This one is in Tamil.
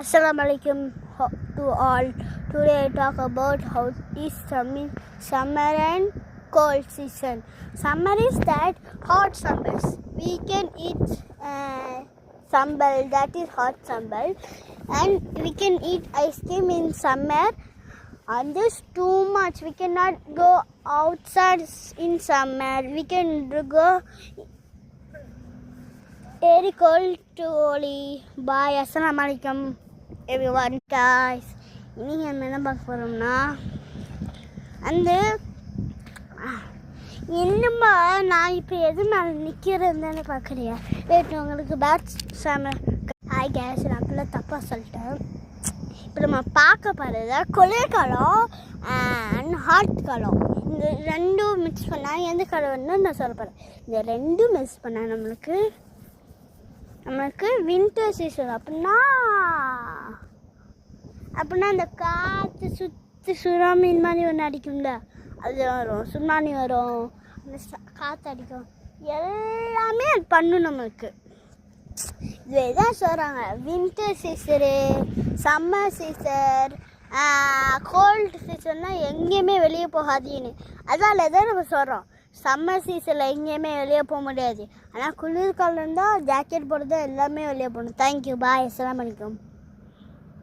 Assalamualaikum to all. Today I talk about how is summer and cold season. Summer is that hot summers. We can eat sambal, that is hot sambal, and we can eat ice cream in summer. And this too much. We cannot go outside in summer. We can go very cold to Oli. Bye. Assalamualaikum everyone guys. இன்னைக்கு நம்ம என்ன பார்க்க போகிறோம்னா என்னம்மா நான் இப்போ எது மேலே நிற்கிறதுன்னு பார்க்குறியா? வெயிட், உங்களுக்கு பேட்ச் சாம ஹாய் கேஸ், நான் அப்படிலாம் தப்பாக சொல்லிட்டேன். இப்போ நம்ம பார்க்க போகிறது குளிர்காலம் அண்ட் ஹாட் காலம். இந்த ரெண்டும் மிக்ஸ் பண்ணால் எந்த காலம்னு நான் சொல்ல போகிறேன். இந்த ரெண்டும் மிக்ஸ் பண்ணால் நம்மளுக்கு வின்டர் சீசன். அப்படின்னா அந்த காற்று சுற்றி சுனாமி மாதிரி ஒன்று அடிக்கும்ல, அது வரும். சுனாமி வரும், அந்த காற்று அடிக்கும், எல்லாமே அது பண்ணும் நம்மளுக்கு. இதுதான் சொல்கிறாங்க winter season, summer season, cold சீசன்னால் எங்கேயுமே வெளியே போகாதீன்னு. அதனால தான் நம்ம சொல்கிறோம் சம்மர் சீசனில் எங்கேயுமே வெளியே போக முடியாது. ஆனால் குளிர்காலம் தான் ஜாக்கெட் போடுறது எல்லாமே வெளியே போகணும். தேங்க்யூ, பாய், அஸ்ஸலாமு அலைக்கும்.